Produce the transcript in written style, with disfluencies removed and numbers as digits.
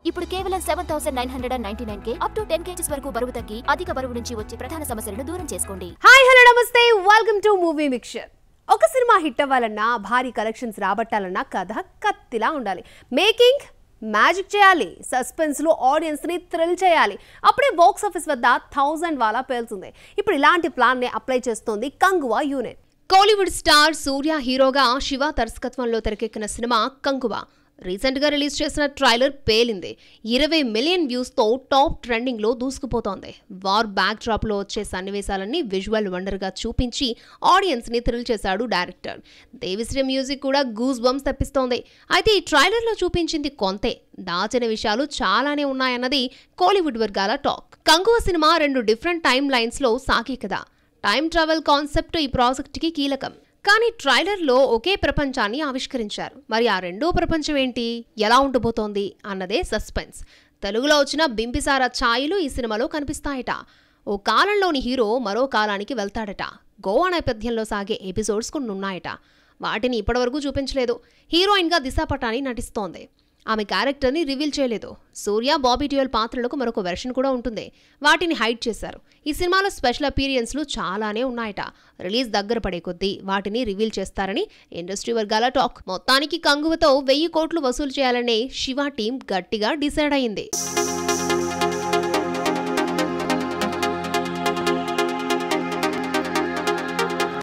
ఇప్పుడు కేవలం 7999K up to 10 kgs వరకు బరువు తగ్గి అధిక బరువు నుంచి వచ్చే ప్రధాన సమస్యలను దూరం చేసుకోండి. హాయ్ హలో నమస్తే, వెల్కమ్ టు మూవీ మిక్చర్. ఒక సినిమా హిట్ అవ్వాలన్నా, భారీ కలెక్షన్స్ రాబట్టాలన్నా కథ కత్తిలా ఉండాలి. మేకింగ్ మ్యాజిక్ చేయాలి, సస్పెన్స్ లో ఆడియన్స్ ని థ్రిల్ చేయాలి. అప్పుడే బాక్స్ ఆఫీస్ వద్ద 1000 వాలా పేలుతుంది. ఇప్పుడు ఇలాంటి ప్లాన్ ని అప్లై చేస్తోంది కంగువా యూనిట్. కోలీవుడ్ స్టార్ సూర్య హీరోగా శివ దర్శకత్వంలో తెరకెక్కిన సినిమా కంగువా రీసెంట్ గా రిలీజ్ చేసిన ట్రైలర్ పేలింది. 20 మిలియన్ వ్యూస్ తో టాప్ ట్రెండింగ్ లో దూసుకుపోతోంది. వార్ బ్యాక్ డ్రాప్ లో వచ్చే సన్నివేశాలన్నీ విజువల్ వండర్ గా చూపించి ఆడియన్స్ ని థ్రిల్ చేశాడు డైరెక్టర్. దేవిశ్రీ మ్యూజిక్ కూడా గూస్ బంప్స్ తెప్పిస్తోంది. అయితే ఈ ట్రైలర్ లో చూపించింది కొంతే, దాచిన విషయాలు చాలానే ఉన్నాయన్నది కోలీవుడ్ వర్గాల talk. Kanguva cinema 2 different time lines లో సాగే కదా. టైం ట్రావెల్ కాన్సెప్ట్ ఈ ప్రాజెక్ట్ కి కీలకం. కానీ ట్రైలర్లో ఒకే ప్రపంచాన్ని ఆవిష్కరించారు. మరి ఆ రెండో ప్రపంచం ఏంటి, ఎలా ఉండబోతోంది అన్నదే సస్పెన్స్. తెలుగులో వచ్చిన బింబిసార ఛాయలు ఈ సినిమాలో కనిపిస్తాయట. ఓ కాలంలోని హీరో మరో కాలానికి వెళ్తాడట. గోవా నేపథ్యంలో సాగే ఎపిసోడ్స్ కొన్ని ఉన్నాయట. వాటిని ఇప్పటివరకు చూపించలేదు. హీరోయిన్గా దిశా పటాని నటిస్తోంది. ఆమె క్యారెక్టర్ని రివీల్ చేయలేదు. సూర్య, బాబీ డియోల్ పాత్రలకు మరొక వెర్షన్ కూడా ఉంటుంది. వాటిని హైడ్ చేశారు. ఈ సినిమాలో స్పెషల్ అపీరియన్స్లు చాలానే ఉన్నాయట. రిలీజ్ దగ్గర పడే కొద్దీ వాటిని రివీల్ చేస్తారని ఇండస్ట్రీ వర్గాల టాక్. మొత్తానికి కంగువతో 1000 కోట్లు వసూలు చేయాలనే శివ టీం గట్టిగా డిసైడ్ అయింది.